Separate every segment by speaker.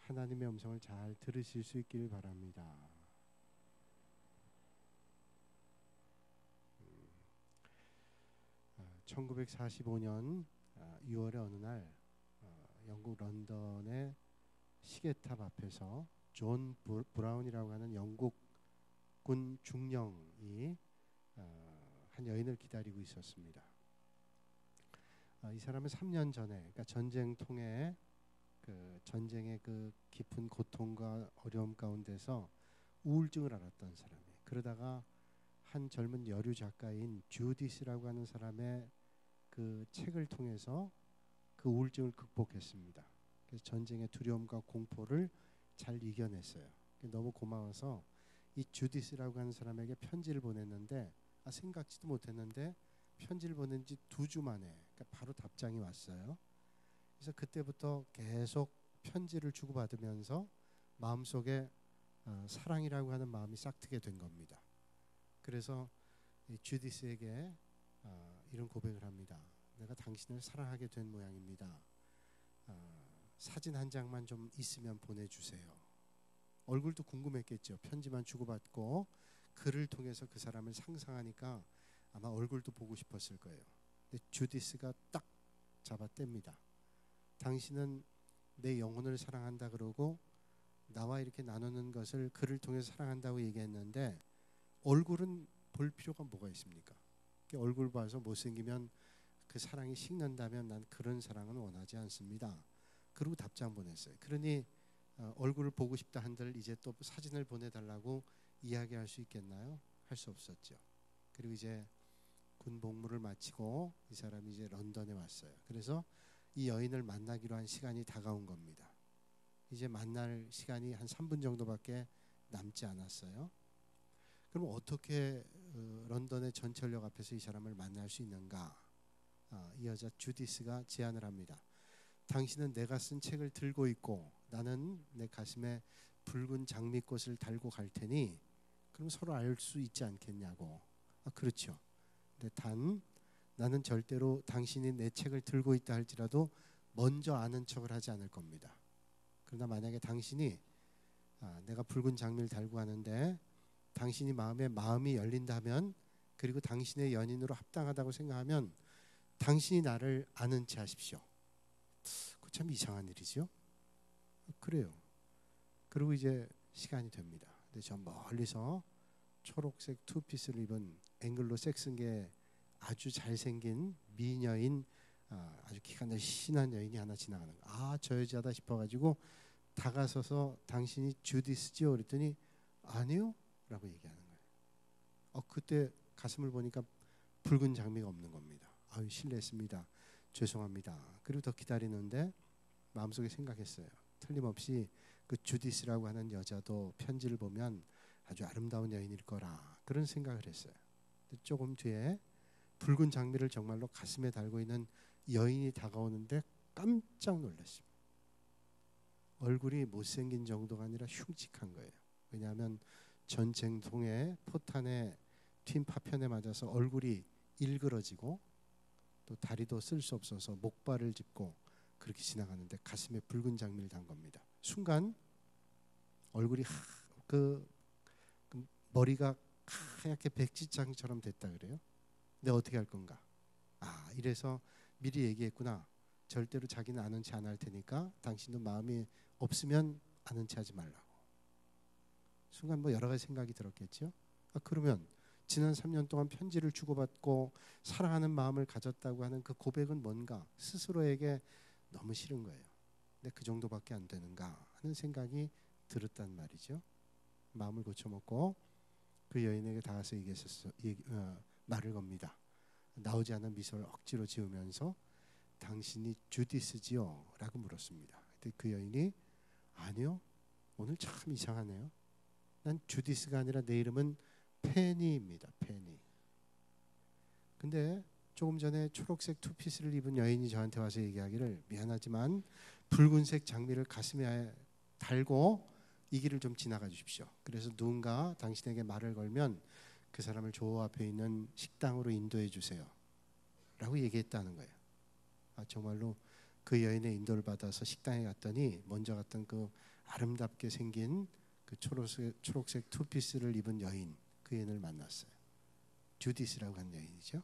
Speaker 1: 하나님의 음성을 잘 들으실 수 있길 바랍니다. 1945년 6월의 어느 날 영국 런던의 시계탑 앞에서 존 브라운이라고 하는 영국군 중령이 한 여인을 기다리고 있었습니다. 이 사람은 3년 전에, 그러니까 전쟁 통해 그 전쟁의 그 깊은 고통과 어려움 가운데서 우울증을 앓았던 사람이에요. 그러다가 한 젊은 여류 작가인 주디스라고 하는 사람의 그 책을 통해서 그 우울증을 극복했습니다. 그래서 전쟁의 두려움과 공포를 잘 이겨냈어요. 너무 고마워서 이 주디스라고 하는 사람에게 편지를 보냈는데 생각지도 못했는데 편지를 보낸 지 2주 만에 그러니까 바로 답장이 왔어요. 그래서 그때부터 계속 편지를 주고받으면서 마음속에 사랑이라고 하는 마음이 싹트게 된 겁니다. 그래서 이 주디스에게 이런 고백을 합니다. 내가 당신을 사랑하게 된 모양입니다. 사진 한 장만 좀 있으면 보내주세요. 얼굴도 궁금했겠죠. 편지만 주고받고 글을 통해서 그 사람을 상상하니까 아마 얼굴도 보고 싶었을 거예요. 근데 주디스가 딱 잡아뗍니다. 당신은 내 영혼을 사랑한다 그러고 나와 이렇게 나누는 것을 글을 통해서 사랑한다고 얘기했는데 얼굴은 볼 필요가 뭐가 있습니까? 얼굴 봐서 못생기면 그 사랑이 식는다면 난 그런 사랑은 원하지 않습니다. 그리고 답장 보냈어요. 그러니 얼굴을 보고 싶다 한들 이제 또 사진을 보내달라고 이야기할 수 있겠나요? 할 수 없었죠. 그리고 이제 군 복무를 마치고 이 사람이 이제 런던에 왔어요. 그래서 이 여인을 만나기로 한 시간이 다가온 겁니다. 이제 만날 시간이 한 3분 정도밖에 남지 않았어요. 그럼 어떻게 런던의 전철역 앞에서 이 사람을 만날 수 있는가? 이 여자 주디스가 제안을 합니다. 당신은 내가 쓴 책을 들고 있고 나는 내 가슴에 붉은 장미꽃을 달고 갈 테니 그럼 서로 알 수 있지 않겠냐고. 그렇죠. 근데 단 나는 절대로 당신이 내 책을 들고 있다 할지라도 먼저 아는 척을 하지 않을 겁니다. 그러나 만약에 당신이 내가 붉은 장미를 달고 가는데 당신이 마음이 열린다면 그리고 당신의 연인으로 합당하다고 생각하면 당신이 나를 아는 체 하십시오. 그 참 이상한 일이죠. 그래요. 그리고 이제 시간이 됩니다. 근데 저 멀리서 초록색 투피스를 입은 앵글로색슨계 아주 잘생긴 미녀인 아주 키가 날씬한 여인이 하나 지나가는 거예요. 저 여자다 싶어가지고 다가서서 당신이 주디스지요? 그랬더니 아니요 라고 얘기하는 거예요. 그때 가슴을 보니까 붉은 장미가 없는 겁니다. 실례했습니다. 죄송합니다. 그리고 더 기다리는데 마음속에 생각했어요. 틀림없이 그 주디스라고 하는 여자도 편지를 보면 아주 아름다운 여인일 거라 그런 생각을 했어요. 조금 뒤에 붉은 장미를 정말로 가슴에 달고 있는 여인이 다가오는데 깜짝 놀랐습니다. 얼굴이 못생긴 정도가 아니라 흉측한 거예요. 왜냐하면 전쟁통에 포탄에 튄 파편에 맞아서 얼굴이 일그러지고 또 다리도 쓸 수 없어서 목발을 짚고 그렇게 지나가는데 가슴에 붉은 장미를 단 겁니다. 순간 얼굴이 그 머리가 하얗게 백지장처럼 됐다 그래요. 근데 어떻게 할 건가? 이래서 미리 얘기했구나. 절대로 자기는 아는 체 안 할 테니까 당신도 마음이 없으면 아는 체 하지 말라고. 순간 여러 가지 생각이 들었겠죠. 그러면 지난 3년 동안 편지를 주고받고 사랑하는 마음을 가졌다고 하는 그 고백은 뭔가 스스로에게 너무 싫은 거예요. 근데 그 정도밖에 안 되는가 하는 생각이 들었단 말이죠. 마음을 고쳐먹고 그 여인에게 다가서 말을 겁니다. 나오지 않은 미소를 억지로 지으면서 당신이 주디스지요? 라고 물었습니다. 그때 그 여인이 아니요. 오늘 참 이상하네요. 난 주디스가 아니라 내 이름은 페니입니다. 페니. 근데 조금 전에 초록색 투피스를 입은 여인이 저한테 와서 얘기하기를 미안하지만 붉은색 장미를 가슴에 달고 이 길을 좀 지나가 주십시오. 그래서 누군가 당신에게 말을 걸면 그 사람을 저 앞에 있는 식당으로 인도해 주세요. 라고 얘기했다는 거예요. 정말로 그 여인의 인도를 받아서 식당에 갔더니 먼저 갔던 그 아름답게 생긴 그 초록색 투피스를 입은 여인, 그 여인을 만났어요. 주디스라고 하는 여인이죠.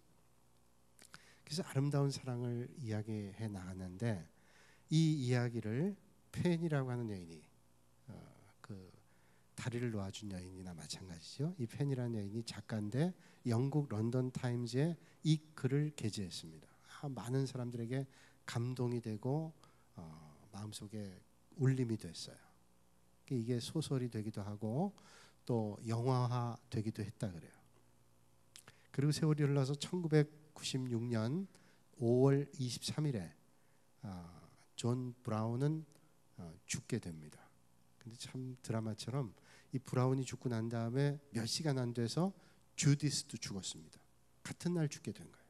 Speaker 1: 그래서 아름다운 사랑을 이야기해 나갔는데 이 이야기를 펜이라고 하는 여인이 그 다리를 놓아준 여인이나 마찬가지죠. 이 펜이라는 여인이 작가인데 영국 런던 타임즈에 이 글을 게재했습니다. 많은 사람들에게 감동이 되고 마음속에 울림이 됐어요. 이게 소설이 되기도 하고 또 영화화 되기도 했다 그래요. 그리고 세월이 흘러서 1996년 5월 23일에 존 브라운은 죽게 됩니다. 근데 참 드라마처럼 이 브라운이 죽고 난 다음에 몇 시간 안 돼서 주디스도 죽었습니다. 같은 날 죽게 된 거예요.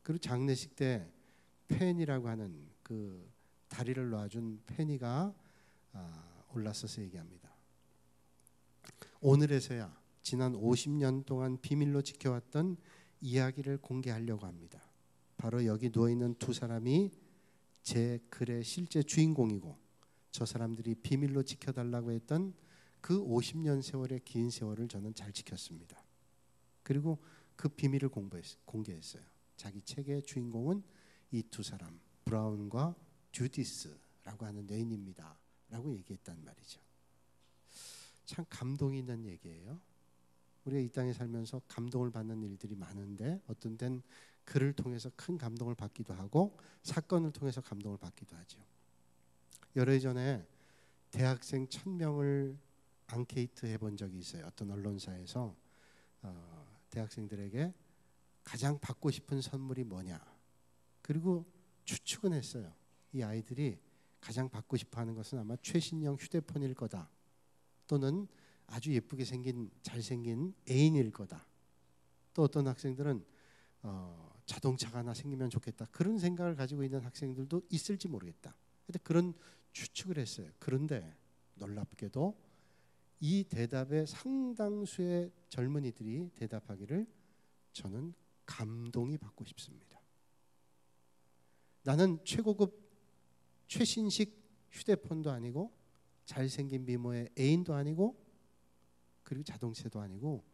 Speaker 1: 그리고 장례식 때 펜이라고 하는 그 다리를 놔준 펜이가 올라서서 얘기합니다. 오늘에서야 지난 50년 동안 비밀로 지켜왔던 이야기를 공개하려고 합니다. 바로 여기 누워있는 두 사람이 제 글의 실제 주인공이고 저 사람들이 비밀로 지켜달라고 했던 그 50년 세월의 긴 세월을 저는 잘 지켰습니다. 그리고 그 비밀을 공개했어요. 자기 책의 주인공은 이 두 사람, 브라운과 주디스라고 하는 여인입니다 라고 얘기했단 말이죠. 참 감동이 있는 얘기예요. 우리가 이 땅에 살면서 감동을 받는 일들이 많은데 어떤 때는 글을 통해서 큰 감동을 받기도 하고 사건을 통해서 감동을 받기도 하죠. 여러 해 전에 대학생 1000명을 앙케이트 해본 적이 있어요. 어떤 언론사에서 대학생들에게 가장 받고 싶은 선물이 뭐냐, 그리고 추측은 했어요. 이 아이들이 가장 받고 싶어하는 것은 아마 최신형 휴대폰일 거다, 또는 아주 예쁘게 생긴 잘생긴 애인일 거다, 또 어떤 학생들은 자동차가 하나 생기면 좋겠다, 그런 생각을 가지고 있는 학생들도 있을지 모르겠다. 근데 그런 추측을 했어요. 그런데 놀랍게도 이 대답에 상당수의 젊은이들이 대답하기를 저는 감동이 받고 싶습니다. 나는 최고급 최신식 휴대폰도 아니고 잘생긴 미모의 애인도 아니고 그리고 자동차도 아니고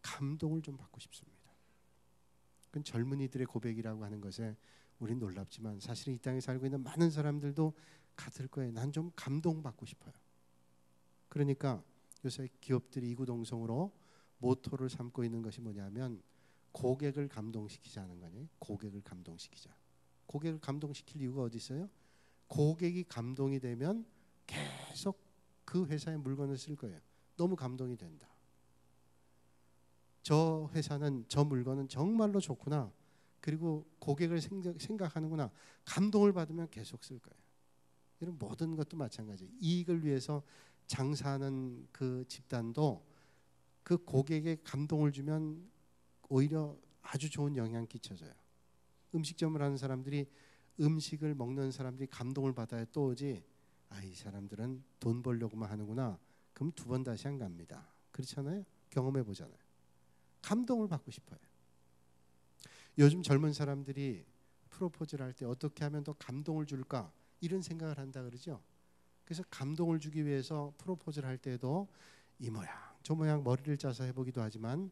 Speaker 1: 감동을 좀 받고 싶습니다. 그건 젊은이들의 고백이라고 하는 것에 우린 놀랍지만 사실은 이 땅에 살고 있는 많은 사람들도 같을 거예요. 난 좀 감동받고 싶어요. 그러니까 요새 기업들이 이구동성으로 모토를 삼고 있는 것이 뭐냐면 고객을 감동시키자는 거예요. 고객을 감동시키자. 고객을 감동시킬 이유가 어디 있어요? 고객이 감동이 되면 계속 그 회사의 물건을 쓸 거예요. 너무 감동이 된다. 저 회사는 저 물건은 정말로 좋구나. 그리고 고객을 생각하는구나. 감동을 받으면 계속 쓸 거예요. 이런 모든 것도 마찬가지예요. 이익을 위해서 장사하는 그 집단도 그 고객에 감동을 주면 오히려 아주 좋은 영향 끼쳐져요. 음식점을 하는 사람들이 음식을 먹는 사람들이 감동을 받아야 또 오지. 이 사람들은 돈 벌려고만 하는구나. 그럼 두 번 다시 안 갑니다. 그렇잖아요. 경험해 보잖아요. 감동을 받고 싶어요. 요즘 젊은 사람들이 프로포즈를 할 때 어떻게 하면 더 감동을 줄까 이런 생각을 한다 그러죠. 그래서 감동을 주기 위해서 프로포즈를 할 때도 이 모양 저 모양 머리를 짜서 해보기도 하지만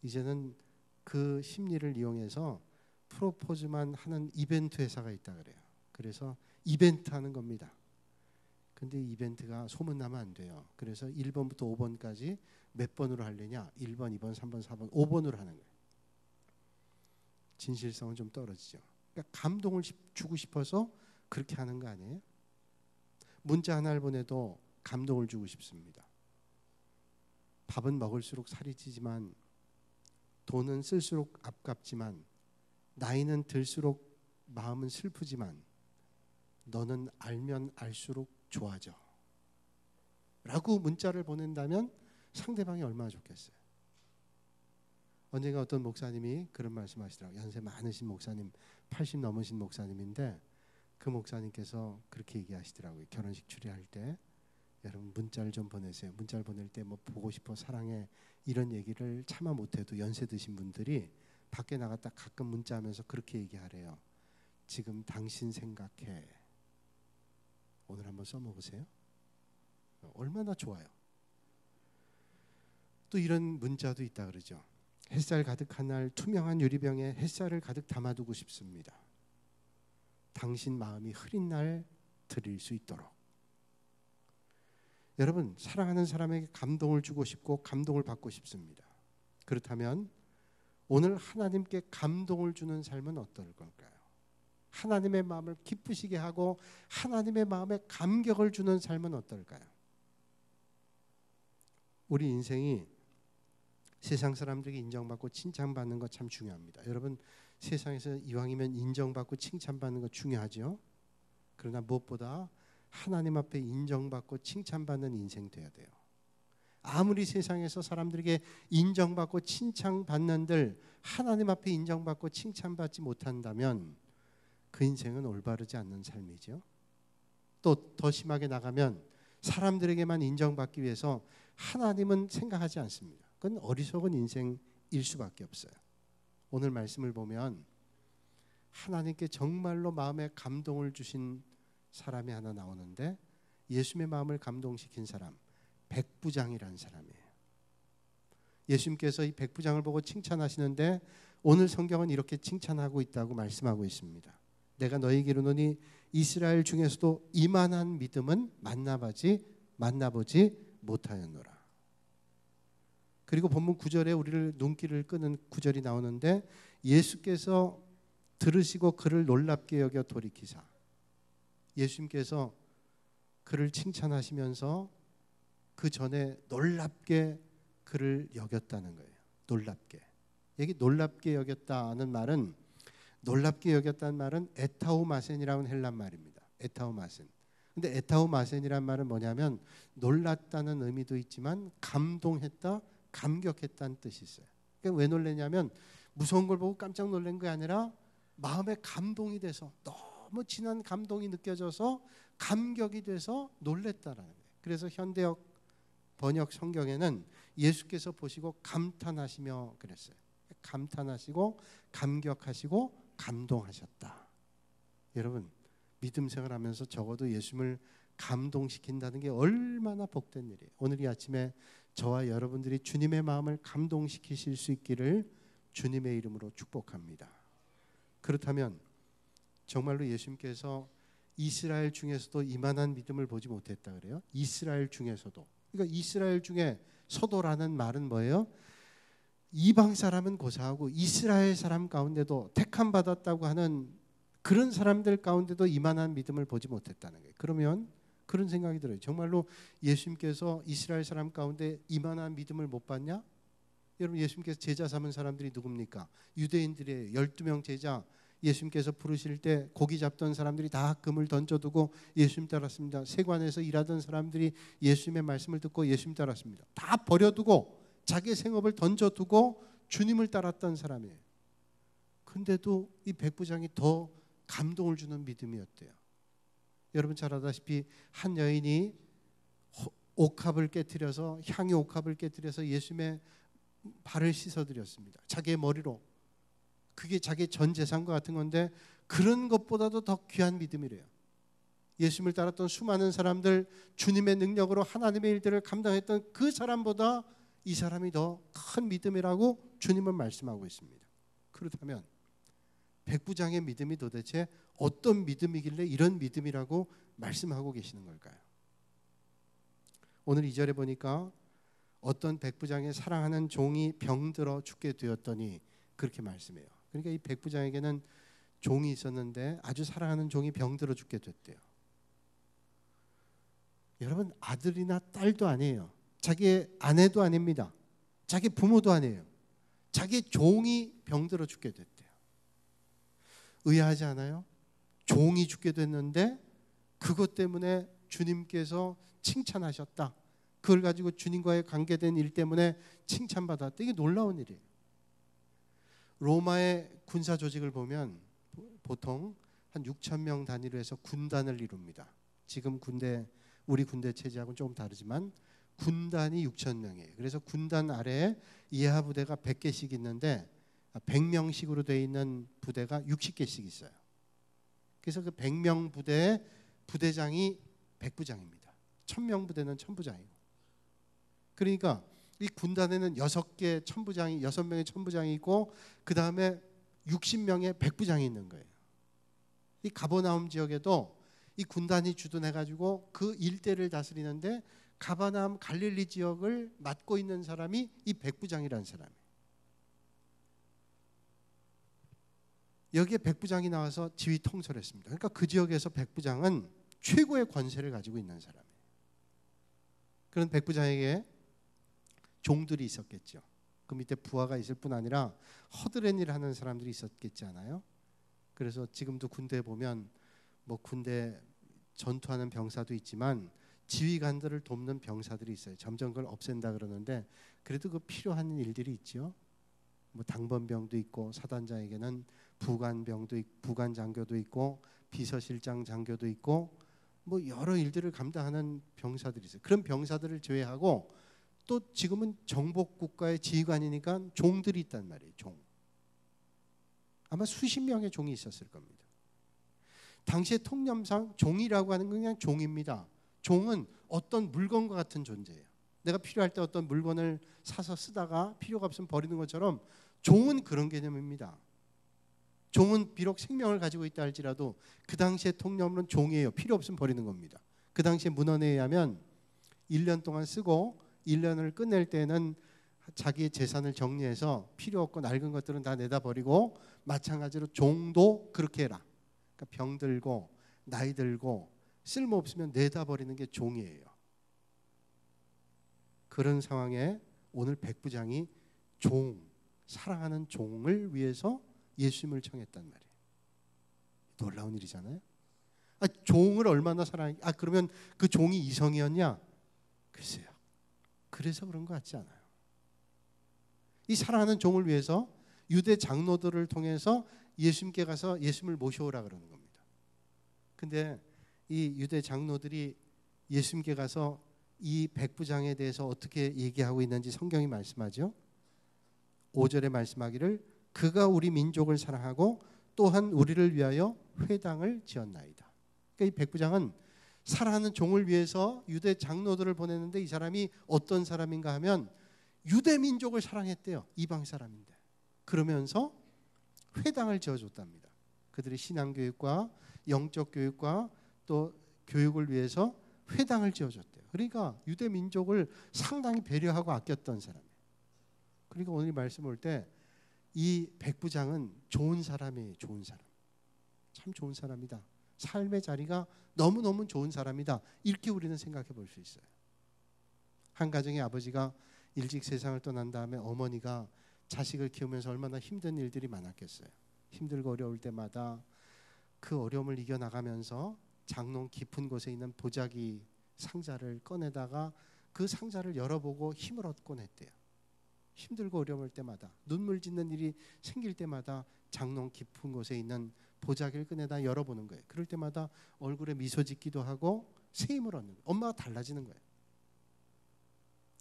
Speaker 1: 이제는 그 심리를 이용해서 프로포즈만 하는 이벤트 회사가 있다 그래요. 그래서 이벤트 하는 겁니다. 근데 이 이벤트가 소문나면 안 돼요. 그래서 1번부터 5번까지 몇 번으로 하려냐? 1번, 2번, 3번, 4번, 5번으로 하는 거예요. 진실성은 좀 떨어지죠. 그러니까 감동을 주고 싶어서 그렇게 하는 거 아니에요? 문자 하나를 보내도 감동을 주고 싶습니다. 밥은 먹을수록 살이 찌지만 돈은 쓸수록 아깝지만 나이는 들수록 마음은 슬프지만 너는 알면 알수록 좋아져 라고 문자를 보낸다면 상대방이 얼마나 좋겠어요. 언젠가 어떤 목사님이 그런 말씀하시더라고요. 연세 많으신 목사님, 80 넘으신 목사님인데 그 목사님께서 그렇게 얘기하시더라고요. 결혼식 추리할 때 여러분 문자를 좀 보내세요. 문자를 보낼 때 뭐 보고 싶어 사랑해 이런 얘기를 차마 못해도 연세 드신 분들이 밖에 나갔다 가끔 문자하면서 그렇게 얘기하래요. 지금 당신 생각해. 오늘 한번 써먹으세요. 얼마나 좋아요. 또 이런 문자도 있다 그러죠. 햇살 가득한 날 투명한 유리병에 햇살을 가득 담아두고 싶습니다. 당신 마음이 흐린 날 드릴 수 있도록. 여러분, 사랑하는 사람에게 감동을 주고 싶고 감동을 받고 싶습니다. 그렇다면 오늘 하나님께 감동을 주는 삶은 어떨 걸까요? 하나님의 마음을 기쁘시게 하고 하나님의 마음에 감격을 주는 삶은 어떨까요? 우리 인생이 세상 사람들에게 인정받고 칭찬받는 거 참 중요합니다. 여러분, 세상에서 이왕이면 인정받고 칭찬받는 거 중요하죠. 그러나 무엇보다 하나님 앞에 인정받고 칭찬받는 인생 돼야 돼요. 아무리 세상에서 사람들에게 인정받고 칭찬받는들 하나님 앞에 인정받고 칭찬받지 못한다면 그 인생은 올바르지 않는 삶이죠. 또 더 심하게 나가면 사람들에게만 인정받기 위해서 하나님은 생각하지 않습니다. 그건 어리석은 인생일 수밖에 없어요. 오늘 말씀을 보면 하나님께 정말로 마음에 감동을 주신 사람이 하나 나오는데 예수님의 마음을 감동시킨 사람, 백부장이라는 사람이에요. 예수님께서 이 백부장을 보고 칭찬하시는데 오늘 성경은 이렇게 칭찬하고 있다고 말씀하고 있습니다. 내가 너희에게 이르노니 이스라엘 중에서도 이만한 믿음은 만나보지 못하였노라. 그리고 본문 9절에 우리를 눈길을 끄는 9절이 나오는데 예수께서 들으시고 그를 놀랍게 여겨 돌이키사. 예수님께서 그를 칭찬하시면서 그 전에 놀랍게 그를 여겼다는 거예요. 놀랍게. 여기 놀랍게 여겼다는 말은 놀랍게 여겼다는 말은 에타우마센이라는 헬란 말입니다. 에타우마센. 근데 에타우마센이란 말은 뭐냐면 놀랐다는 의미도 있지만 감동했다, 감격했다는 뜻이 있어요. 그러니까 왜 놀랐냐면 무서운 걸 보고 깜짝 놀란 게 아니라 마음에 감동이 돼서 너무 진한 감동이 느껴져서 감격이 돼서 놀랬다라는 거예요. 그래서 현대역 번역 성경에는 예수께서 보시고 감탄하시며 그랬어요. 감탄하시고 감격하시고 감동하셨다. 여러분, 믿음 생활하면서 적어도 예수님을 감동시킨다는 게 얼마나 복된 일이에요. 오늘 이 아침에 저와 여러분들이 주님의 마음을 감동시키실 수 있기를 주님의 이름으로 축복합니다. 그렇다면 정말로 예수님께서 이스라엘 중에서도 이만한 믿음을 보지 못했다 그래요. 이스라엘 중에서도. 그러니까 이스라엘 중에 서도라는 말은 뭐예요? 이방 사람은 고사하고 이스라엘 사람 가운데도 택함 받았다고 하는 그런 사람들 가운데도 이만한 믿음을 보지 못했다는 거예요. 그러면 그런 생각이 들어요. 정말로 예수님께서 이스라엘 사람 가운데 이만한 믿음을 못 봤냐? 여러분, 예수님께서 제자 삼은 사람들이 누굽니까? 유대인들이에요. 12명 제자. 예수님께서 부르실 때 고기 잡던 사람들이 다 금을 던져두고 예수님 따랐습니다. 세관에서 일하던 사람들이 예수님의 말씀을 듣고 예수님 따랐습니다. 다 버려두고 자기 생업을 던져두고 주님을 따랐던 사람이에요. 근데도 이 백부장이 더 감동을 주는 믿음이었대요. 여러분 잘 아다시피 한 여인이 옥합을 깨뜨려서 향유 옥합을 깨뜨려서 예수님의 발을 씻어드렸습니다. 자기의 머리로. 그게 자기 전 재산과 같은 건데 그런 것보다도 더 귀한 믿음이래요. 예수님을 따랐던 수많은 사람들, 주님의 능력으로 하나님의 일들을 감당했던 그 사람보다 이 사람이 더 큰 믿음이라고 주님은 말씀하고 있습니다. 그렇다면 백부장의 믿음이 도대체 어떤 믿음이길래 이런 믿음이라고 말씀하고 계시는 걸까요? 오늘 2절에 보니까 어떤 백부장의 사랑하는 종이 병들어 죽게 되었더니 그렇게 말씀해요. 그러니까 이 백부장에게는 종이 있었는데 아주 사랑하는 종이 병들어 죽게 됐대요. 여러분, 아들이나 딸도 아니에요. 자기의 아내도 아닙니다. 자기 부모도 아니에요. 자기 종이 병들어 죽게 됐대요. 의아하지 않아요? 종이 죽게 됐는데 그것 때문에 주님께서 칭찬하셨다. 그걸 가지고 주님과의 관계된 일 때문에 칭찬받았다. 이게 놀라운 일이에요. 로마의 군사 조직을 보면 보통 한 6,000명 단위로 해서 군단을 이룹니다. 지금 우리 군대 체제하고는 조금 다르지만 군단이 6,000명이에요. 그래서 군단 아래에 예하 부대가 100개씩 있는데 100명씩으로 되어 있는 부대가 60개씩 있어요. 그래서 그 100명 부대의 부대장이 백부장입니다. 1000명 부대는 천부장이고. 그러니까 이 군단에는 6개 천부장이 6명의 천부장이 있고 그 다음에 60명의 백부장이 있는 거예요. 이 가버나움 지역에도 이 군단이 주둔해가지고 그 일대를 다스리는데 가버나움 갈릴리 지역을 맡고 있는 사람이 이 백부장이라는 사람이에요. 여기에 백부장이 나와서 지휘 통솔했습니다. 그러니까 그 지역에서 백부장은 최고의 권세를 가지고 있는 사람이에요. 그런 백부장에게 종들이 있었겠죠. 그 밑에 부하가 있을 뿐 아니라 허드렛 일을 하는 사람들이 있었겠지 않아요? 그래서 지금도 군대에 보면 뭐 군대 전투하는 병사도 있지만 지휘관들을 돕는 병사들이 있어요. 점점 그걸 없앤다 그러는데 그래도 그 필요한 일들이 있죠. 뭐 당번병도 있고 사단장에게는 부관 장교도 있고 비서실장 장교도 있고 뭐 여러 일들을 감당하는 병사들이 있어요. 그런 병사들을 제외하고 또 지금은 정복 국가의 지휘관이니까 종들이 있단 말이에요. 종. 아마 수십 명의 종이 있었을 겁니다. 당시의 통념상 종이라고 하는 건 그냥 종입니다. 종은 어떤 물건과 같은 존재예요. 내가 필요할 때 어떤 물건을 사서 쓰다가 필요가 없으면 버리는 것처럼 종은 그런 개념입니다. 종은 비록 생명을 가지고 있다 할지라도 그 당시의 통념으로는 종이에요. 필요 없으면 버리는 겁니다. 그 당시에 문헌에 의하면 1년 동안 쓰고 1년을 끝낼 때는 자기의 재산을 정리해서 필요 없고 낡은 것들은 다 내다 버리고 마찬가지로 종도 그렇게 해라. 그러니까 병 들고 나이 들고 쓸모 없으면 내다 버리는 게 종이에요. 그런 상황에 오늘 백부장이 사랑하는 종을 위해서 예수님을 청했단 말이에요. 놀라운 일이잖아요. 종을 얼마나 사랑해? 그러면 그 종이 이성이었냐? 글쎄요. 그래서 그런 것 같지 않아요. 이 사랑하는 종을 위해서 유대 장로들을 통해서 예수님께 가서 예수님을 모셔오라 그러는 겁니다. 근데 이 유대 장로들이 예수님께 가서 이 백부장에 대해서 어떻게 얘기하고 있는지 성경이 말씀하죠. 5절에 말씀하기를 그가 우리 민족을 사랑하고 또한 우리를 위하여 회당을 지었나이다. 그러니까 이 백부장은 사랑하는 종을 위해서 유대 장로들을 보냈는데 이 사람이 어떤 사람인가 하면 유대 민족을 사랑했대요. 이방 사람인데. 그러면서 회당을 지어줬답니다. 그들의 신앙교육과 영적 교육과 또 교육을 위해서 회당을 지어줬대요. 그러니까 유대 민족을 상당히 배려하고 아꼈던 사람이에요. 그러니까 오늘 말씀 올 때 이 백부장은 좋은 사람이에요. 좋은 사람. 참 좋은 사람이다. 삶의 자리가 너무너무 좋은 사람이다. 이렇게 우리는 생각해 볼 수 있어요. 한 가정의 아버지가 일찍 세상을 떠난 다음에 어머니가 자식을 키우면서 얼마나 힘든 일들이 많았겠어요. 힘들고 어려울 때마다 그 어려움을 이겨나가면서 장롱 깊은 곳에 있는 보자기 상자를 꺼내다가 그 상자를 열어보고 힘을 얻곤 했대요. 힘들고 어려울 때마다 눈물 짓는 일이 생길 때마다 장롱 깊은 곳에 있는 보자기를 꺼내다 열어보는 거예요. 그럴 때마다 얼굴에 미소 짓기도 하고 새 힘을 얻는 거예요. 엄마가 달라지는 거예요.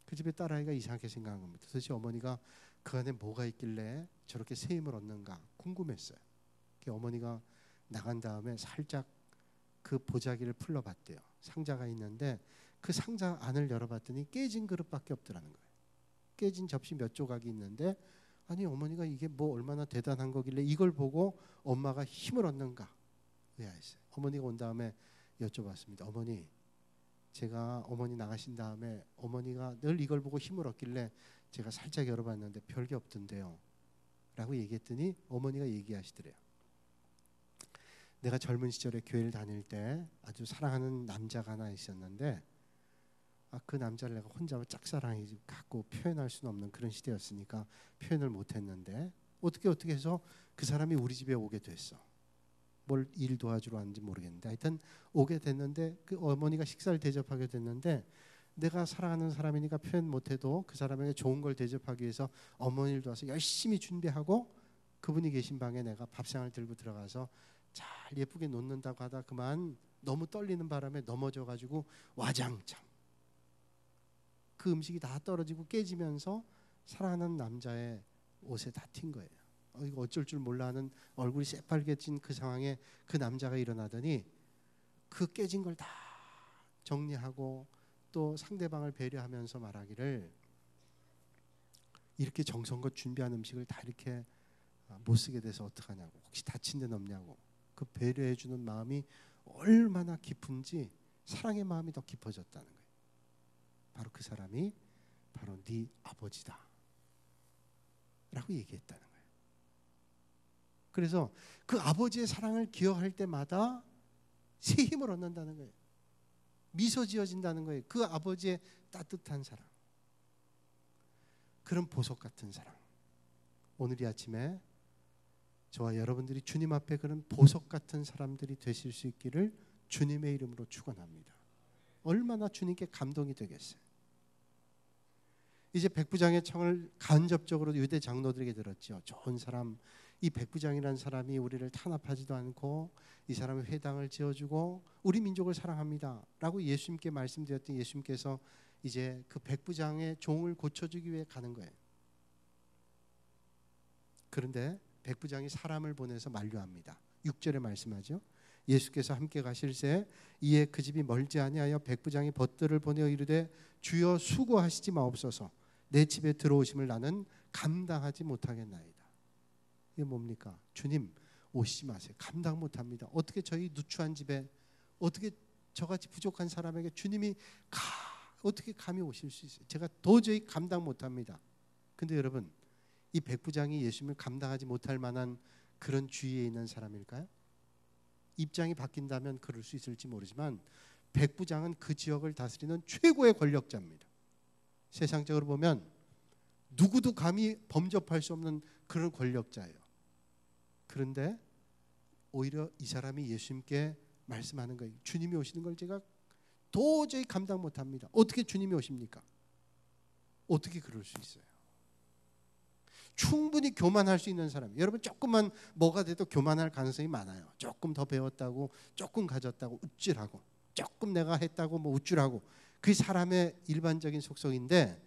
Speaker 1: 그 집에 딸아이가 이상하게 생각한 겁니다. 도대체 어머니가 그 안에 뭐가 있길래 저렇게 새 힘을 얻는가 궁금했어요. 어머니가 나간 다음에 살짝 그 보자기를 풀러봤대요. 상자가 있는데 그 상자 안을 열어봤더니 깨진 그릇밖에 없더라는 거예요. 깨진 접시 몇 조각이 있는데 아니 어머니가 이게 뭐 얼마나 대단한 거길래 이걸 보고 엄마가 힘을 얻는가 의아했어요. 어머니가 온 다음에 여쭤봤습니다. 어머니, 제가 어머니 나가신 다음에 어머니가 늘 이걸 보고 힘을 얻길래 제가 살짝 열어봤는데 별게 없던데요 라고 얘기했더니 어머니가 얘기하시더래요. 내가 젊은 시절에 교회를 다닐 때 아주 사랑하는 남자가 하나 있었는데 그 남자를 내가 혼자 짝사랑해 갖고 표현할 수는 없는 그런 시대였으니까 표현을 못했는데 어떻게 해서 그 사람이 우리 집에 오게 됐어. 뭘 일 도와주러 왔는지 모르겠는데 하여튼 오게 됐는데 그 어머니가 식사를 대접하게 됐는데 내가 사랑하는 사람이니까 표현 못해도 그 사람에게 좋은 걸 대접하기 위해서 어머니를 도와서 열심히 준비하고 그분이 계신 방에 내가 밥상을 들고 들어가서 잘 예쁘게 놓는다고 하다 그만 너무 떨리는 바람에 넘어져가지고 와장창 그 음식이 다 떨어지고 깨지면서 사랑하는 남자의 옷에 다 튄 거예요. 이거 어쩔 줄 몰라 하는 얼굴이 새빨개진 그 상황에 그 남자가 일어나더니 그 깨진 걸 다 정리하고 또 상대방을 배려하면서 말하기를, 이렇게 정성껏 준비한 음식을 다 이렇게 못 쓰게 돼서 어떡하냐고, 혹시 다친 데는 없냐고. 그 배려해 주는 마음이 얼마나 깊은지 사랑의 마음이 더 깊어졌다는 거예요. 바로 그 사람이 바로 네 아버지다 라고 얘기했다는 거예요. 그래서 그 아버지의 사랑을 기억할 때마다 새 힘을 얻는다는 거예요. 미소 지어진다는 거예요. 그 아버지의 따뜻한 사랑, 그런 보석 같은 사랑. 오늘 이 아침에 저와 여러분들이 주님 앞에 그런 보석 같은 사람들이 되실 수 있기를 주님의 이름으로 축원합니다. 얼마나 주님께 감동이 되겠어요. 이제 백부장의 청을 간접적으로 유대 장로들에게 들었죠. 좋은 사람, 이 백부장이라는 사람이 우리를 탄압하지도 않고 이 사람의 회당을 지어주고 우리 민족을 사랑합니다 라고 예수님께 말씀드렸던 예수님께서 이제 그 백부장의 종을 고쳐주기 위해 가는 거예요. 그런데 백부장이 사람을 보내서 만류합니다. 6절에 말씀하죠. 예수께서 함께 가실새 이에 그 집이 멀지 아니하여 백부장이 벗들을 보내어 이르되 주여 수고하시지 마옵소서, 내 집에 들어오심을 나는 감당하지 못하겠나이다. 이게 뭡니까? 주님 오시지 마세요. 감당 못합니다. 어떻게 저희 누추한 집에, 어떻게 저같이 부족한 사람에게 주님이 어떻게 감히 오실 수 있어요? 제가 도저히 감당 못합니다. 근데 여러분, 이 백부장이 예수님을 감당하지 못할 만한 그런 주위에 있는 사람일까요? 입장이 바뀐다면 그럴 수 있을지 모르지만 백부장은 그 지역을 다스리는 최고의 권력자입니다. 세상적으로 보면 누구도 감히 범접할 수 없는 그런 권력자예요. 그런데 오히려 이 사람이 예수님께 말씀하는 거예요. 주님이 오시는 걸 제가 도저히 감당 못합니다. 어떻게 주님이 오십니까? 어떻게 그럴 수 있어요? 충분히 교만할 수 있는 사람, 여러분 조금만 뭐가 돼도 교만할 가능성이 많아요. 조금 더 배웠다고, 조금 가졌다고 우쭐하고, 조금 내가 했다고 뭐 우쭐하고, 그게 사람의 일반적인 속성인데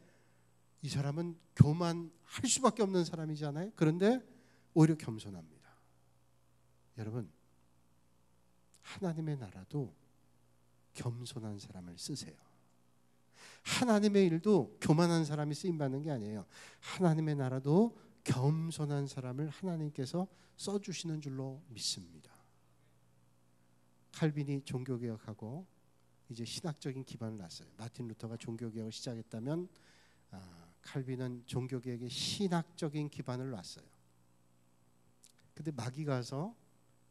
Speaker 1: 이 사람은 교만할 수밖에 없는 사람이잖아요. 그런데 오히려 겸손합니다. 여러분, 하나님의 나라도 겸손한 사람을 쓰세요. 하나님의 일도 교만한 사람이 쓰임받는 게 아니에요. 하나님의 나라도 겸손한 사람을 하나님께서 써주시는 줄로 믿습니다. 칼빈이 종교개혁하고 이제 신학적인 기반을 놨어요. 마틴 루터가 종교개혁을 시작했다면 칼빈은 종교개혁의 신학적인 기반을 놨어요. 근데 마귀가 와서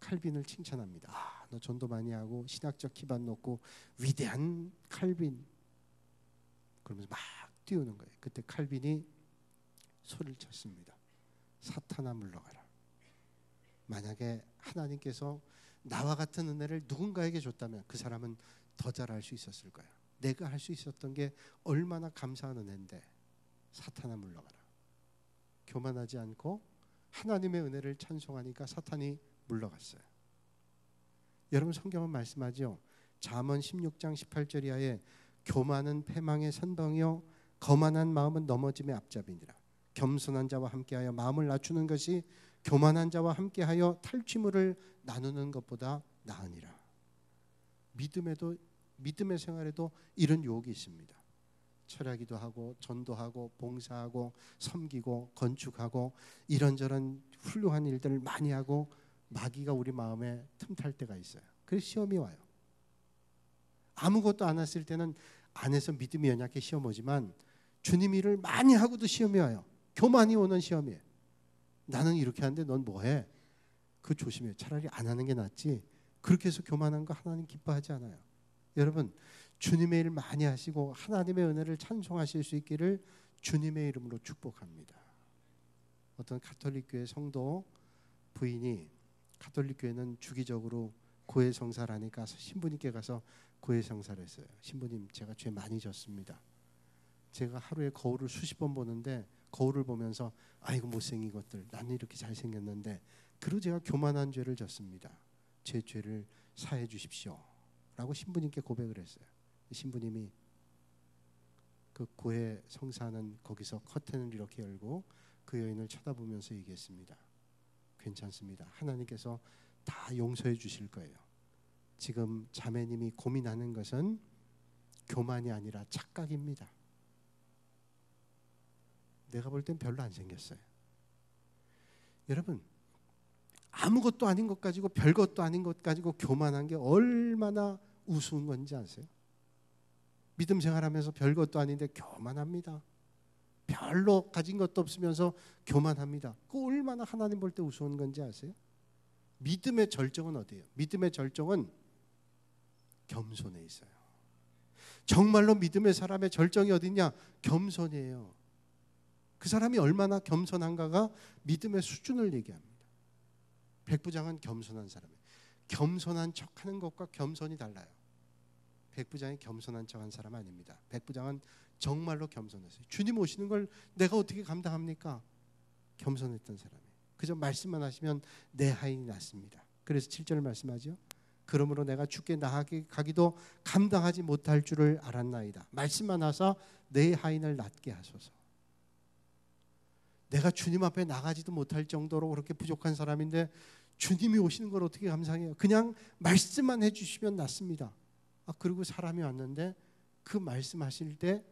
Speaker 1: 칼빈을 칭찬합니다. 너 전도 많이 하고 신학적 기반 놓고 위대한 칼빈, 그러면서 막 띄우는 거예요. 그때 칼빈이 소리를 쳤습니다. 사탄아 물러가라. 만약에 하나님께서 나와 같은 은혜를 누군가에게 줬다면 그 사람은 더 잘할 수 있었을 거야. 내가 할 수 있었던 게 얼마나 감사한 은혜인데. 사탄아 물러가라. 교만하지 않고 하나님의 은혜를 찬송하니까 사탄이 물러갔어요. 여러분, 성경은 말씀하죠. 잠언 16장 18절 이하에 교만은 패망의 선봉이요 거만한 마음은 넘어짐의 앞잡이니라. 겸손한 자와 함께하여 마음을 낮추는 것이 교만한 자와 함께하여 탈취물을 나누는 것보다 나으니라. 믿음의 생활에도 이런 유혹이 있습니다. 철야기도 하고 전도하고 봉사하고 섬기고 건축하고 이런저런 훌륭한 일들을 많이 하고 마귀가 우리 마음에 틈탈 때가 있어요. 그래서 시험이 와요. 아무것도 안 했을 때는 안에서 믿음이 연약해 시험 오지만 주님 일을 많이 하고도 시험이 와요. 교만이 오는 시험이에요. 나는 이렇게 하는데 넌 뭐해? 그거 조심해. 차라리 안 하는 게 낫지. 그렇게 해서 교만한 거 하나님 기뻐하지 않아요. 여러분, 주님의 일 많이 하시고 하나님의 은혜를 찬송하실 수 있기를 주님의 이름으로 축복합니다. 어떤 가톨릭 교회 성도 부인이, 가톨릭 교회는 주기적으로 고해 성사를 하니까 신부님께 가서 고해 성사를 했어요. 신부님, 제가 죄 많이 졌습니다. 제가 하루에 거울을 수십 번 보는데 거울을 보면서 아이고 못생긴 것들, 나는 이렇게 잘생겼는데, 그리고 제가 교만한 죄를 졌습니다. 제 죄를 사해 주십시오 라고 신부님께 고백을 했어요. 신부님이 그 고해 성사하는 거기서 커튼을 이렇게 열고 그 여인을 쳐다보면서 얘기했습니다. 괜찮습니다. 하나님께서 다 용서해 주실 거예요. 지금 자매님이 고민하는 것은 교만이 아니라 착각입니다. 내가 볼 땐 별로 안 생겼어요. 여러분, 아무것도 아닌 것 가지고 별것도 아닌 것 가지고 교만한 게 얼마나 우스운 건지 아세요? 믿음 생활하면서 별것도 아닌데 교만합니다. 별로 가진 것도 없으면서 교만합니다. 그 얼마나 하나님 볼 때 우스운 건지 아세요? 믿음의 절정은 어디예요? 믿음의 절정은 겸손에 있어요. 정말로 믿음의 사람의 절정이 어디냐? 겸손이에요. 그 사람이 얼마나 겸손한가가 믿음의 수준을 얘기합니다. 백부장은 겸손한 사람이에요. 겸손한 척하는 것과 겸손이 달라요. 백부장이 겸손한 척한 사람 아닙니다. 백부장은 정말로 겸손했어요. 주님 오시는 걸 내가 어떻게 감당합니까? 겸손했던 사람이에요. 그저 말씀만 하시면 내 하인이 낫습니다. 그래서 7절 말씀하죠. 그러므로 내가 주께 나아가기도 감당하지 못할 줄을 알았나이다. 말씀만 하사 내 하인을 낫게 하소서. 내가 주님 앞에 나가지도 못할 정도로 그렇게 부족한 사람인데 주님이 오시는 걸 어떻게 감상해요? 그냥 말씀만 해주시면 낫습니다. 그리고 사람이 왔는데 그 말씀하실 때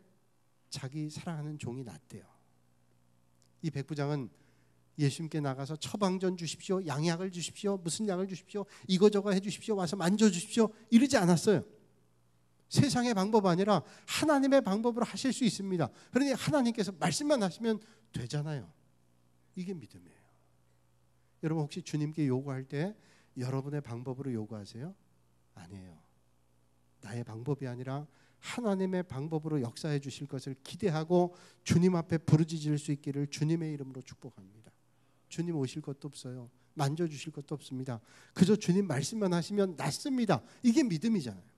Speaker 1: 자기 사랑하는 종이 낫대요. 이 백부장은 예수님께 나가서 처방전 주십시오, 양약을 주십시오, 무슨 약을 주십시오, 이거저거 해주십시오, 와서 만져주십시오 이러지 않았어요. 세상의 방법 아니라 하나님의 방법으로 하실 수 있습니다. 그러니 하나님께서 말씀만 하시면 되잖아요. 이게 믿음이에요. 여러분 혹시 주님께 요구할 때 여러분의 방법으로 요구하세요? 아니에요. 나의 방법이 아니라 하나님의 방법으로 역사해 주실 것을 기대하고 주님 앞에 부르짖을 수 있기를 주님의 이름으로 축복합니다. 주님 오실 것도 없어요. 만져주실 것도 없습니다. 그저 주님 말씀만 하시면 낫습니다. 이게 믿음이잖아요.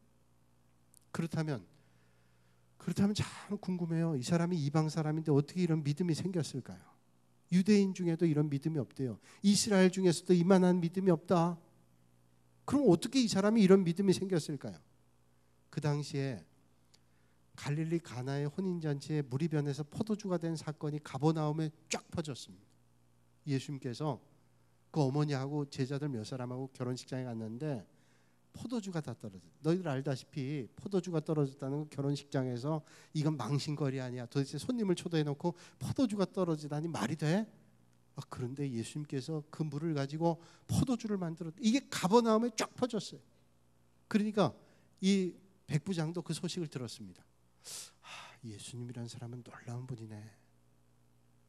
Speaker 1: 그렇다면 참 궁금해요. 이 사람이 이방 사람인데 어떻게 이런 믿음이 생겼을까요? 유대인 중에도 이런 믿음이 없대요. 이스라엘 중에서도 이만한 믿음이 없다. 그럼 어떻게 이 사람이 이런 믿음이 생겼을까요? 그 당시에 갈릴리 가나의 혼인잔치에 물이 변해서 포도주가 된 사건이 가버나움에 쫙 퍼졌습니다. 예수님께서 그 어머니하고 제자들 몇 사람하고 결혼식장에 갔는데 포도주가 다 떨어졌어요. 너희들 알다시피 포도주가 떨어졌다는 건 결혼식장에서 이건 망신거리 아니야. 도대체 손님을 초대해놓고 포도주가 떨어지다니 말이 돼? 그런데 예수님께서 그 물을 가지고 포도주를 만들었. 이게 가버나움에 쫙 퍼졌어요. 그러니까 이 백부장도 그 소식을 들었습니다. 예수님이라는 사람은 놀라운 분이네.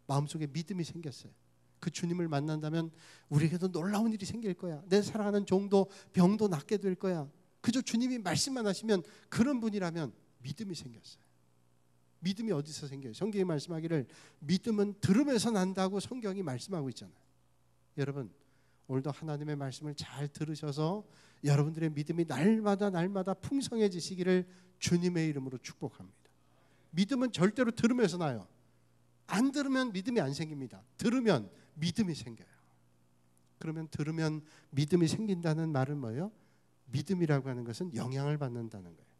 Speaker 1: 마음속에 믿음이 생겼어요. 그 주님을 만난다면 우리에게도 놀라운 일이 생길 거야. 내 사랑하는 종도 병도 낫게 될 거야. 그저 주님이 말씀만 하시면 그런 분이라면 믿음이 생겼어요. 믿음이 어디서 생겨요? 성경이 말씀하기를 믿음은 들음에서 난다고 성경이 말씀하고 있잖아요. 여러분 오늘도 하나님의 말씀을 잘 들으셔서 여러분들의 믿음이 날마다 풍성해지시기를 주님의 이름으로 축복합니다. 믿음은 절대로 들음에서 나요. 안 들으면 믿음이 안 생깁니다. 들으면 믿음이 생겨요. 그러면 들으면 믿음이 생긴다는 말은 뭐예요? 믿음이라고 하는 것은 영향을 받는다는 거예요.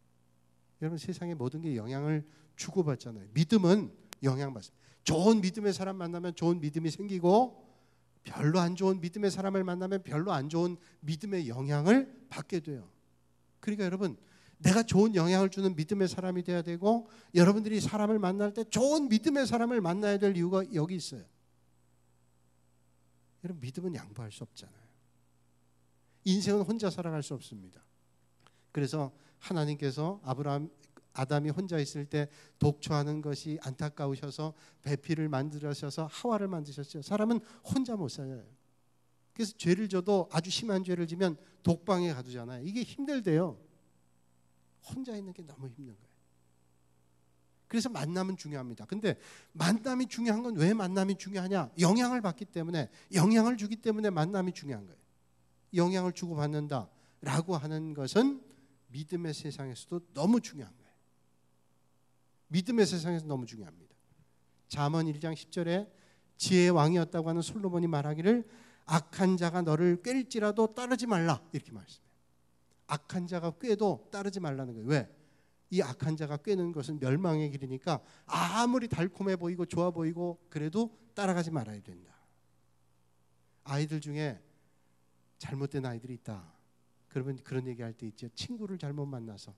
Speaker 1: 여러분 세상의 모든 게 영향을 주고받잖아요. 믿음은 영향받습니다. 좋은 믿음의 사람 만나면 좋은 믿음이 생기고 별로 안 좋은 믿음의 사람을 만나면 별로 안 좋은 믿음의 영향을 받게 돼요. 그러니까 여러분 내가 좋은 영향을 주는 믿음의 사람이 돼야 되고 여러분들이 사람을 만날 때 좋은 믿음의 사람을 만나야 될 이유가 여기 있어요. 여러분 믿음은 양보할 수 없잖아요. 인생은 혼자 살아갈 수 없습니다. 그래서 하나님께서 아담이 혼자 있을 때 독초하는 것이 안타까우셔서 배필을 만드셔서 하와를 만드셨죠. 사람은 혼자 못 살아요. 그래서 죄를 져도 아주 심한 죄를 지면 독방에 가두잖아요. 이게 힘들대요. 혼자 있는 게 너무 힘든 거예요. 그래서 만남은 중요합니다. 근데 만남이 중요한 건 왜 만남이 중요하냐? 영향을 받기 때문에, 영향을 주기 때문에 만남이 중요한 거예요. 영향을 주고받는다라고 하는 것은 믿음의 세상에서도 너무 중요한 거예요. 믿음의 세상에서 너무 중요합니다. 잠언 1장 10절에 지혜의 왕이었다고 하는 솔로몬이 말하기를 악한 자가 너를 꿰일지라도 따르지 말라 이렇게 말씀해요. 악한 자가 꿰도 따르지 말라는 거예요. 왜? 이 악한 자가 꿰는 것은 멸망의 길이니까 아무리 달콤해 보이고 좋아 보이고 그래도 따라가지 말아야 된다. 아이들 중에 잘못된 아이들이 있다. 그러면 그런 얘기할 때 있죠. 친구를 잘못 만나서.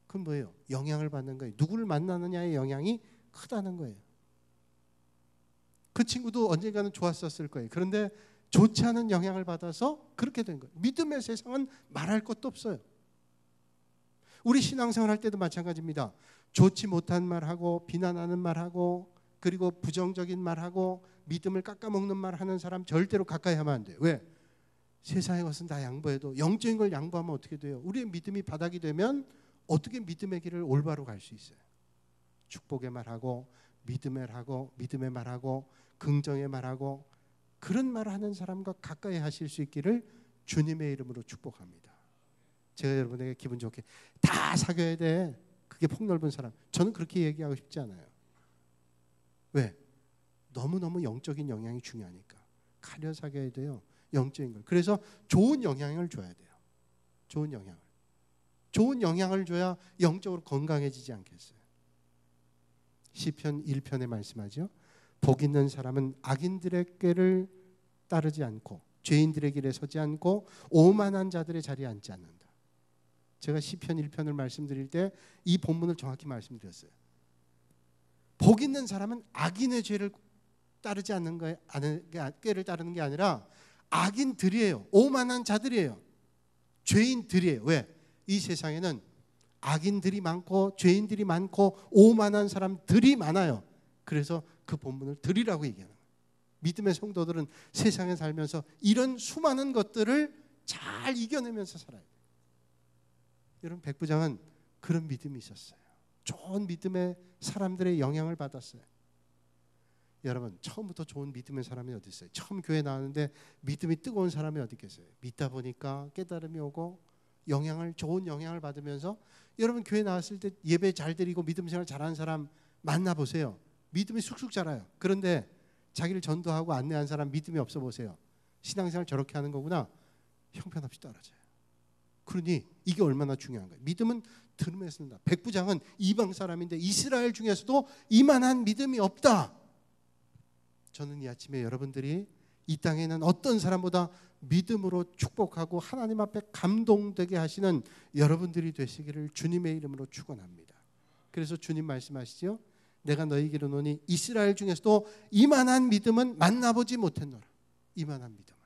Speaker 1: 그건 뭐예요? 영향을 받는 거예요. 누구를 만나느냐의 영향이 크다는 거예요. 그 친구도 언젠가는 좋았었을 거예요. 그런데 좋지 않은 영향을 받아서 그렇게 된 거예요. 믿음의 세상은 말할 것도 없어요. 우리 신앙생활 할 때도 마찬가지입니다. 좋지 못한 말하고 비난하는 말하고 그리고 부정적인 말하고 믿음을 깎아먹는 말 하는 사람 절대로 가까이 하면 안 돼요. 왜? 세상의 것은 다 양보해도 영적인 걸 양보하면 어떻게 돼요? 우리의 믿음이 바닥이 되면 어떻게 믿음의 길을 올바로 갈 수 있어요? 축복의 말하고 믿음의 말하고 믿음의 말하고 긍정의 말하고 그런 말을 하는 사람과 가까이 하실 수 있기를 주님의 이름으로 축복합니다. 제가 여러분에게 기분 좋게 다 사귀어야 돼. 그게 폭넓은 사람. 저는 그렇게 얘기하고 싶지 않아요. 왜? 너무너무 영적인 영향이 중요하니까. 가려 사귀어야 돼요. 영적인 걸. 그래서 좋은 영향을 줘야 돼요. 좋은 영향을. 좋은 영향을 줘야 영적으로 건강해지지 않겠어요? 시편 1편에 말씀하죠. 복 있는 사람은 악인들의 꾀를 따르지 않고 죄인들의 길에 서지 않고 오만한 자들의 자리에 앉지 않는다. 제가 시편 1편을 말씀드릴 때 이 본문을 정확히 말씀드렸어요. 복 있는 사람은 악인의 죄를 따르지 않는 거에 꾀를 따르는 게 아니라 악인들이에요. 오만한 자들이에요. 죄인들이에요. 왜? 이 세상에는 악인들이 많고 죄인들이 많고 오만한 사람들이 많아요. 그래서 그 본문을 들이라고 얘기하는 거예요. 믿음의 성도들은 세상에 살면서 이런 수많은 것들을 잘 이겨내면서 살아야 돼요. 여러분 백부장은 그런 믿음이 있었어요. 좋은 믿음의 사람들의 영향을 받았어요. 여러분 처음부터 좋은 믿음의 사람이 어디 있어요? 처음 교회 나왔는데 믿음이 뜨거운 사람이 어디 있겠어요? 믿다 보니까 깨달음이 오고 좋은 영향을 받으면서 여러분 교회 나왔을 때 예배 잘 드리고 믿음 생활 잘하는 사람 만나보세요. 믿음이 쑥쑥 자라요. 그런데 자기를 전도하고 안내한 사람 믿음이 없어 보세요. 신앙생활 저렇게 하는 거구나. 형편없이 떨어져요. 그러니 이게 얼마나 중요한 거예요. 믿음은 들음에서 쓴다. 백부장은 이방 사람인데 이스라엘 중에서도 이만한 믿음이 없다. 저는 이 아침에 여러분들이 이 땅에 있는 어떤 사람보다 믿음으로 축복하고 하나님 앞에 감동되게 하시는 여러분들이 되시기를 주님의 이름으로 축원합니다. 그래서 주님 말씀하시죠. 내가 너희에게 이르노니 이스라엘 중에서도 이만한 믿음은 만나보지 못했노라. 이만한 믿음은.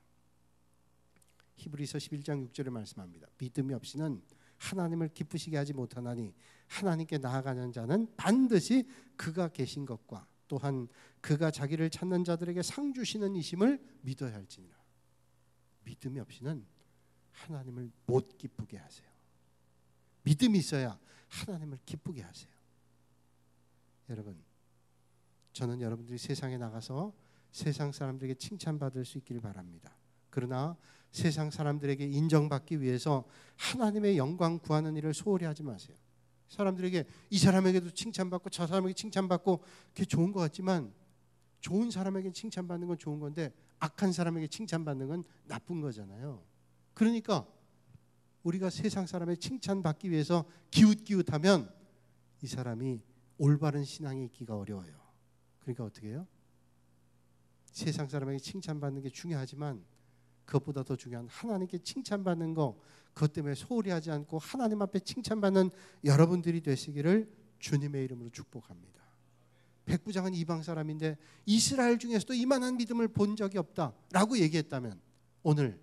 Speaker 1: 히브리서 11장 6절에 말씀합니다. 믿음이 없이는 하나님을 기쁘시게 하지 못하나니 하나님께 나아가는 자는 반드시 그가 계신 것과 또한 그가 자기를 찾는 자들에게 상 주시는 이심을 믿어야 할지니라. 믿음이 없이는 하나님을 못 기쁘게 하세요. 믿음이 있어야 하나님을 기쁘게 하세요. 여러분, 저는 여러분들이 세상에 나가서 세상 사람들에게 칭찬받을 수 있기를 바랍니다. 그러나 세상 사람들에게 인정받기 위해서 하나님의 영광 구하는 일을 소홀히 하지 마세요. 사람들에게 이 사람에게도 칭찬받고 저 사람에게 칭찬받고 그게 좋은 것 같지만 좋은 사람에게 칭찬받는 건 좋은 건데 악한 사람에게 칭찬받는 건 나쁜 거잖아요. 그러니까 우리가 세상 사람의 칭찬받기 위해서 기웃기웃하면 이 사람이 올바른 신앙에 있기가 어려워요. 그러니까 어떻게 해요? 세상 사람에게 칭찬받는 게 중요하지만 그것보다 더 중요한 하나님께 칭찬받는 거, 그것 때문에 소홀히 하지 않고 하나님 앞에 칭찬받는 여러분들이 되시기를 주님의 이름으로 축복합니다. 백부장은 이방 사람인데 이스라엘 중에서도 이만한 믿음을 본 적이 없다라고 얘기했다면 오늘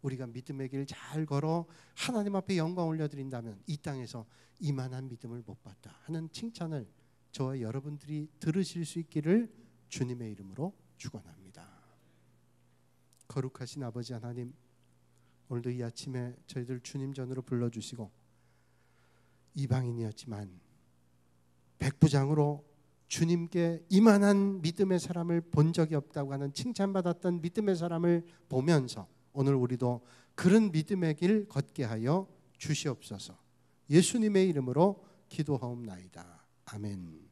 Speaker 1: 우리가 믿음의 길 잘 걸어 하나님 앞에 영광 올려드린다면 이 땅에서 이만한 믿음을 못 봤다 하는 칭찬을 저와 여러분들이 들으실 수 있기를 주님의 이름으로 축원합니다. 거룩하신 아버지 하나님, 오늘도 이 아침에 저희들 주님 전으로 불러주시고 이방인이었지만 백부장으로 주님께 이만한 믿음의 사람을 본 적이 없다고 하는 칭찬받았던 믿음의 사람을 보면서 오늘 우리도 그런 믿음의 길 걷게 하여 주시옵소서. 예수님의 이름으로 기도하옵나이다. 아멘.